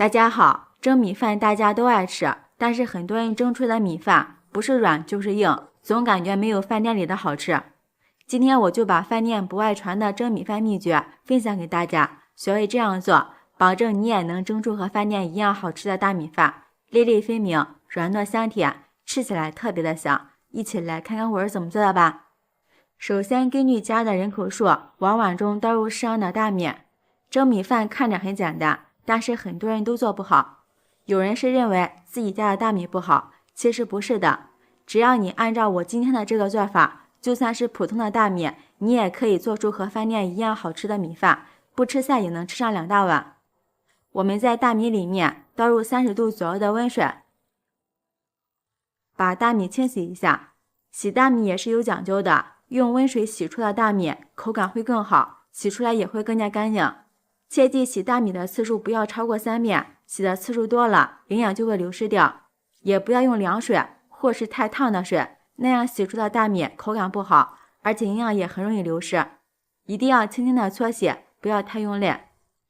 大家好，蒸米饭大家都爱吃，但是很多人蒸出的米饭不是软就是硬，总感觉没有饭店里的好吃。今天我就把饭店不外传的蒸米饭秘诀分享给大家，学会这样做，保证你也能蒸出和饭店一样好吃的大米饭，粒粒分明，软糯香甜，吃起来特别的香。一起来看看我是怎么做的吧。首先根据家的人口数，往碗中倒入适量的大米。蒸米饭看着很简单，但是很多人都做不好。有人是认为自己家的大米不好，其实不是的。只要你按照我今天的这个做法，就算是普通的大米，你也可以做出和饭店一样好吃的米饭，不吃菜也能吃上2大碗。我们在大米里面倒入30度左右的温水，把大米清洗一下。洗大米也是有讲究的，用温水洗出的大米口感会更好，洗出来也会更加干净。切记洗大米的次数不要超过3遍，洗的次数多了，营养就会流失掉。也不要用凉水或是太烫的水，那样洗出的大米口感不好，而且营养也很容易流失。一定要轻轻的搓洗，不要太用力，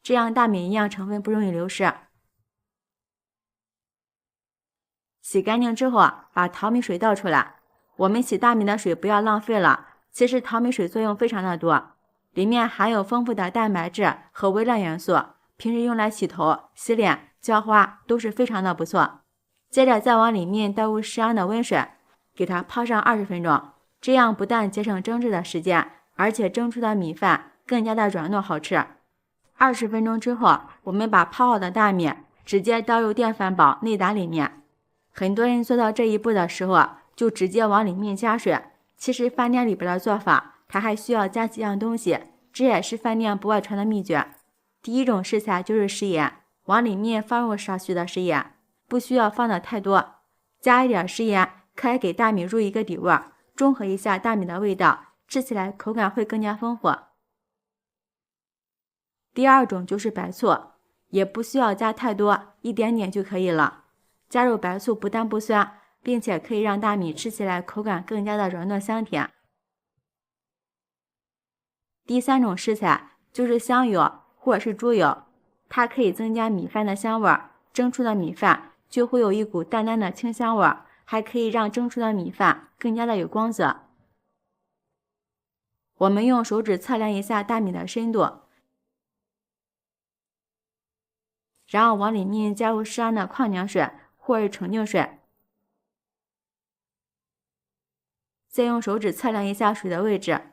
这样大米营养成分不容易流失。洗干净之后，把淘米水倒出来。我们洗大米的水不要浪费了，其实淘米水作用非常的多，里面含有丰富的蛋白质和微量元素，平时用来洗头、洗脸、浇花都是非常的不错。接着再往里面倒入适量的温水，给它泡上20分钟，这样不但节省蒸制的时间，而且蒸出的米饭更加的软糯好吃。20分钟之后，我们把泡好的大米直接倒入电饭煲内胆里面。很多人做到这一步的时候，就直接往里面加水。其实饭店里边的做法，它还需要加几样东西，这也是饭店不外传的秘诀。第一种食材就是食盐，往里面放入少许的食盐，不需要放的太多，加一点食盐可以给大米入一个底味，中和一下大米的味道，吃起来口感会更加丰富。第二种就是白醋，也不需要加太多，一点点就可以了。加入白醋不但不酸，并且可以让大米吃起来口感更加的软糯香甜。第三种食材就是香油或者是猪油，它可以增加米饭的香味，蒸出的米饭就会有一股淡淡的清香味，还可以让蒸出的米饭更加的有光泽。我们用手指测量一下大米的深度，然后往里面加入适量的矿泉水或是纯净水，再用手指测量一下水的位置，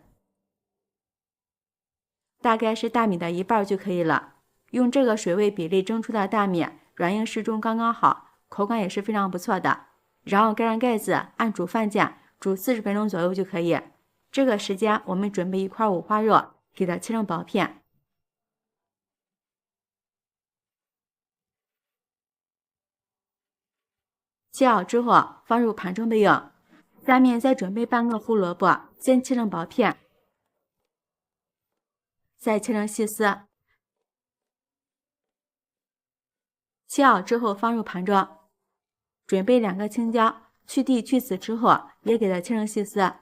大概是大米的1半就可以了。用这个水位比例蒸出的大米软硬适中，刚刚好，口感也是非常不错的。然后盖上盖子，按煮饭键煮40分钟左右就可以。这个时间我们准备1块五花肉，给它切成薄片。切好之后放入盘中备用。下面再准备半个胡萝卜，先切成薄片，再切成细丝。切好之后放入盘中。准备2个青椒，去蒂去籽之后也给它切成细丝。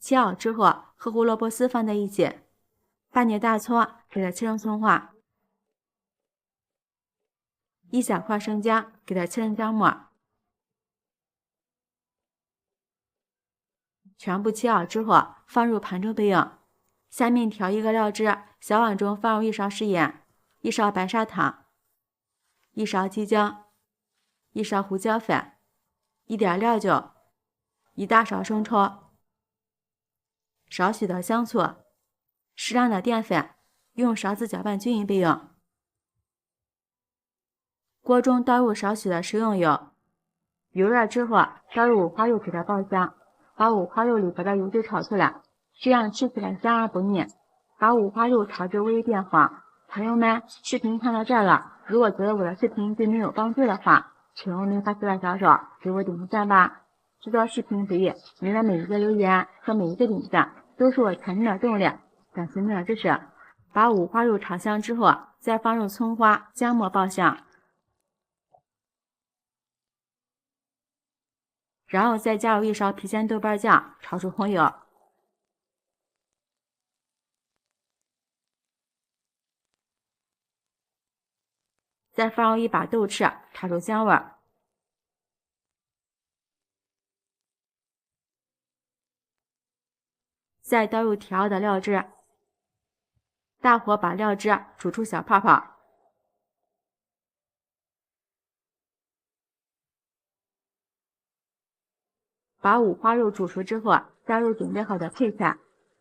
切好之后和胡萝卜丝放在一起，半截大葱给它切成葱花，一小块生姜给它切成姜末。全部切好之后放入盘中备用。下面调一个料汁，小碗中放入1勺食盐、1勺白砂糖、1勺鸡精、1勺胡椒粉、1点料酒、1大勺生抽、少许的香醋、适量的淀粉，用勺子搅拌均匀备用。锅中倒入少许的食用油，油热之后倒入五花肉给它爆香，把五花肉里边的油脂炒出来，这样吃起来香而不腻。把五花肉炒至微变黄。朋友们，视频看到这儿了，如果觉得我的视频对你有帮助的话，请用您发起的小手给我点个赞吧。制作视频时，您的每一个留言和每一个点赞都是我前进的动力，感谢您的支持。把五花肉炒香之后，再放入葱花、姜末爆香，然后再加入1勺郫县豆瓣酱，炒出红油。再放入一把豆豉，炒出香味儿。再倒入调好的料汁，大火把料汁煮出小泡泡。把五花肉煮熟之后，加入准备好的配菜。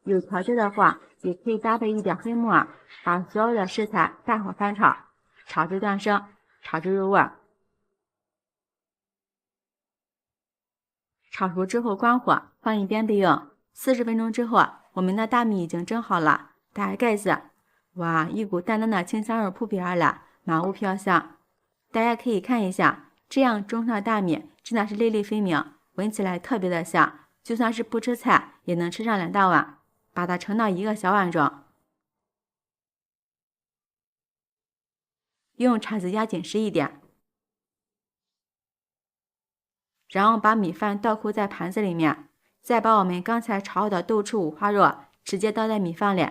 有条件的话，也可以搭配一点黑木耳，把所有的食材大火翻炒，炒至断生，炒至入味儿。炒熟之后关火，放一边备用。40分钟之后，我们的大米已经蒸好了，打开盖子，哇，一股淡淡的清香味扑鼻而来，满屋飘香。大家可以看一下，这样蒸出的大米真的是粒粒分明，闻起来特别的香，就算是不吃菜也能吃上2大碗。把它盛到一个小碗中，用叉子压紧实一点，然后把米饭倒扣在盘子里面，再把我们刚才炒好的豆豉五花肉直接倒在米饭里，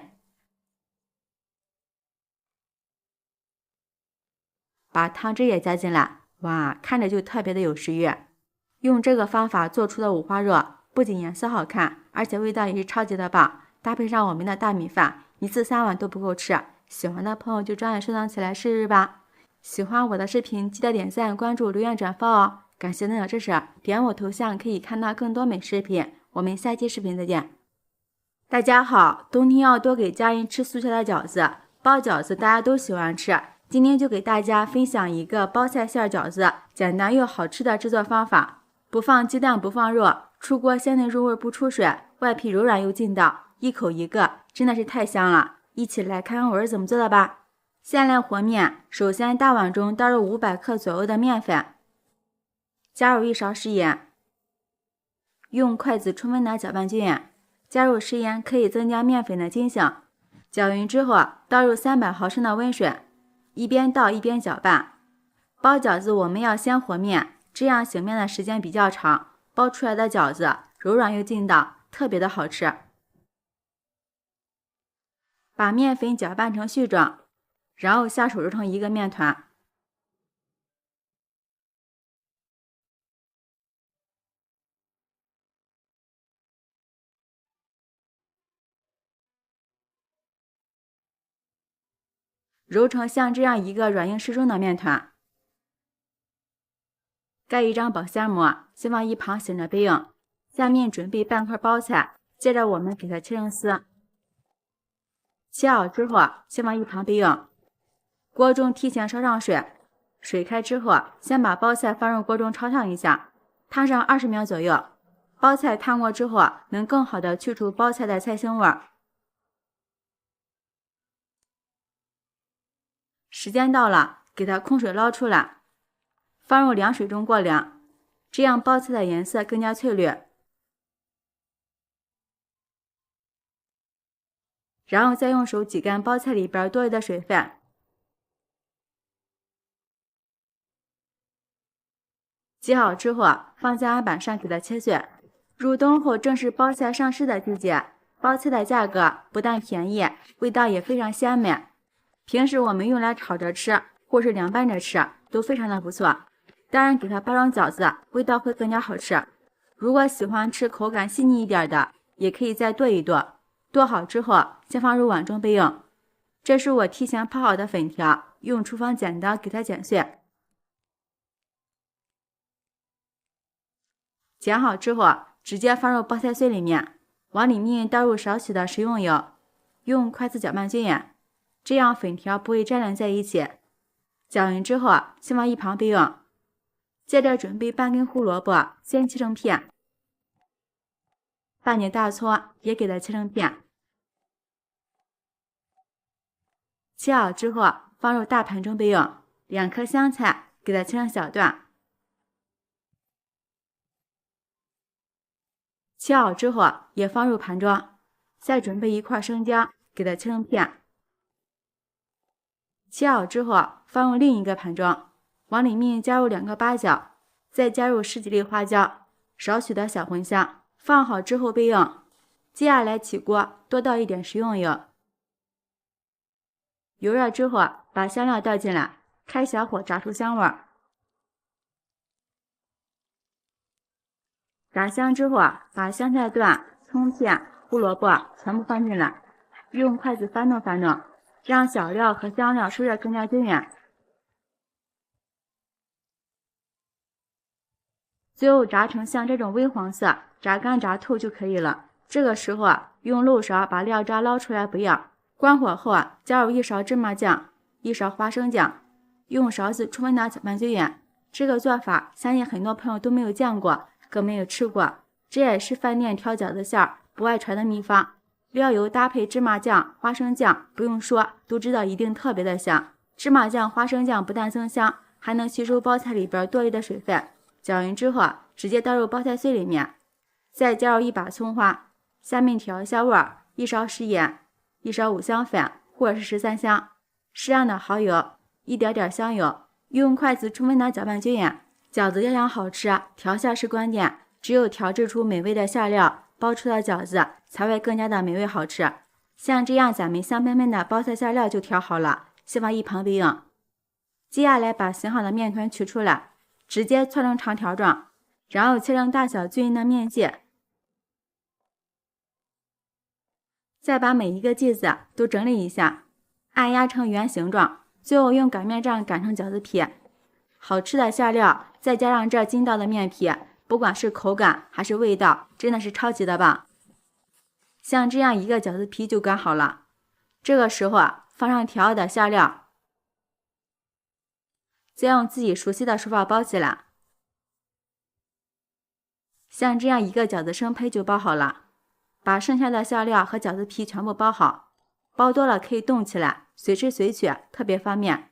把汤汁也加进来，哇，看着就特别的有食欲。用这个方法做出的五花肉不仅颜色好看，而且味道也是超级的棒。搭配上我们的大米饭，1次3碗都不够吃。喜欢的朋友就抓紧收藏起来试试吧。喜欢我的视频记得点赞、关注、留言、转发哦。感谢您的支持，点我头像可以看到更多美食视频。我们下期视频再见。大家好，冬天要多给家人吃素菜的饺子，包饺子大家都喜欢吃。今天就给大家分享一个包菜馅饺子，简单又好吃的制作方法。不放鸡蛋，不放肉，出锅鲜嫩入味不出水，外皮柔软又劲道。一口一个，真的是太香了！一起来看看我是怎么做的吧。先来和面，首先大碗中倒入500克左右的面粉，加入1勺食盐，用筷子充分的搅拌均匀。加入食盐可以增加面粉的筋性。搅匀之后，倒入300毫升的温水，一边倒一边搅拌。包饺子我们要先和面，这样醒面的时间比较长，包出来的饺子柔软又劲道，特别的好吃。把面粉搅拌成絮状，然后下手揉成一个面团。揉成像这样一个软硬适中的面团。盖一张保鲜膜，先放一旁醒着备用。下面准备半块包菜，接着我们给它切成丝。切好之后，先放一旁备用。锅中提前烧上水，水开之后，先把包菜放入锅中焯烫一下，烫上20秒左右。包菜烫过之后，能更好的去除包菜的菜腥味儿。时间到了，给它控水捞出来，放入凉水中过凉，这样包菜的颜色更加翠绿。然后再用手挤干包菜里边多余的水分。挤好之后，放在案板上给它切碎。入冬后正是包菜上市的季节，包菜的价格不但便宜，味道也非常鲜美。平时我们用来炒着吃，或是凉拌着吃，都非常的不错。当然，给它包成饺子，味道会更加好吃。如果喜欢吃口感细腻一点的，也可以再剁一剁。剁好之后，先放入碗中备用。这是我提前泡好的粉条，用厨房剪刀给它剪碎。剪好之后，直接放入包菜碎里面，往里面倒入少许的食用油，用筷子搅拌均匀，这样粉条不会粘连在一起。搅匀之后，先放一旁备用。接着准备半根胡萝卜，先切成片。半截大葱也给它切成片。切好之后，放入大盘中备用。2颗香菜，给它切成小段。切好之后，也放入盘中。再准备1块生姜，给它切成片。切好之后，放入另一个盘中，往里面加入2个八角，再加入10几粒花椒，少许的小茴香。放好之后备用。接下来起锅，多倒一点食用油。油热之后，把香料倒进来，开小火炸出香味儿。炸香之后把香菜段、葱片、胡萝卜全部放进来，用筷子翻动翻动，让小料和香料收热更加均匀。最后炸成像这种微黄色，炸干炸透就可以了。这个时候用漏勺把料渣捞出来不要。关火后加入1勺芝麻酱、1勺花生酱，用勺子充分的搅拌均匀。这个做法相信很多朋友都没有见过，更没有吃过。这也是饭店挑饺子馅儿不外传的秘方。料油搭配芝麻酱、花生酱，不用说都知道一定特别的香。芝麻酱、花生酱不但增香，还能吸收包菜里边多余的水分。搅匀之后直接倒入包菜碎里面，再加入1把葱花，下面调一下味儿，1勺食盐、1勺五香粉或者是13香，适量的蚝油，一点点香油，用筷子充分的搅拌均匀。饺子要想好吃，调馅是关键，只有调制出美味的馅料，包出的饺子才会更加的美味好吃。像这样咱们香喷喷的包菜馅料就调好了，先放一旁备用。接下来把醒好的面团取出来，直接搓成长条状，然后切成大小均匀的面剂，再把每一个剂子都整理一下，按压成圆形状，最后用擀面杖擀成饺子皮。好吃的馅料再加上这筋道的面皮，不管是口感还是味道，真的是超级的棒。像这样一个饺子皮就擀好了，这个时候放上调好的馅料，再用自己熟悉的手法包起来。像这样一个饺子生胚就包好了，把剩下的馅料和饺子皮全部包好，包多了可以冻起来，随吃随取，特别方便。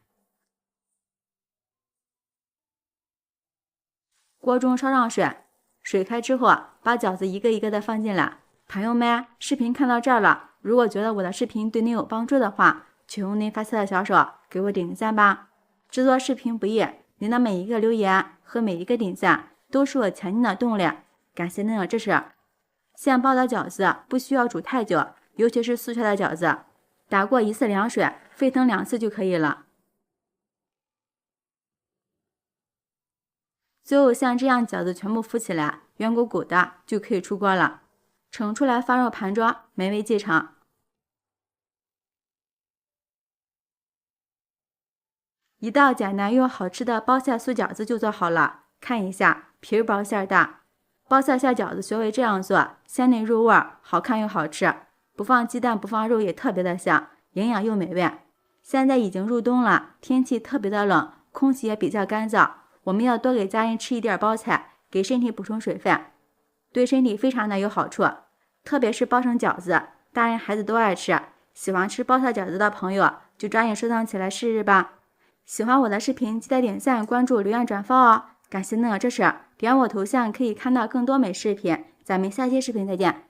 锅中烧上水，水开之后把饺子一个一个的放进来。朋友们，视频看到这儿了，如果觉得我的视频对您有帮助的话，请用您发财的小手给我点个赞吧。制作视频不易，您的每一个留言和每一个点赞都是我前进的动力，感谢您的支持。现包的饺子不需要煮太久，尤其是素馅的饺子，打过1次凉水，沸腾2次就可以了。最后像这样饺子全部浮起来，圆鼓鼓的就可以出锅了。盛出来放入盘中，美味继承。一道简单又好吃的包菜素饺子就做好了，看一下，皮薄馅大。包菜馅饺子学会这样做，鲜嫩入味，好看又好吃，不放鸡蛋不放肉也特别的香，营养又美味。现在已经入冬了，天气特别的冷，空气也比较干燥，我们要多给家人吃一点包菜，给身体补充水分，对身体非常的有好处。特别是包成饺子，大人孩子都爱吃，喜欢吃包菜饺子的朋友就抓紧收藏起来试试吧。喜欢我的视频记得点赞、关注、留言、转发哦，感谢您的支持。点我头像可以看到更多美视频，咱们下期视频再见。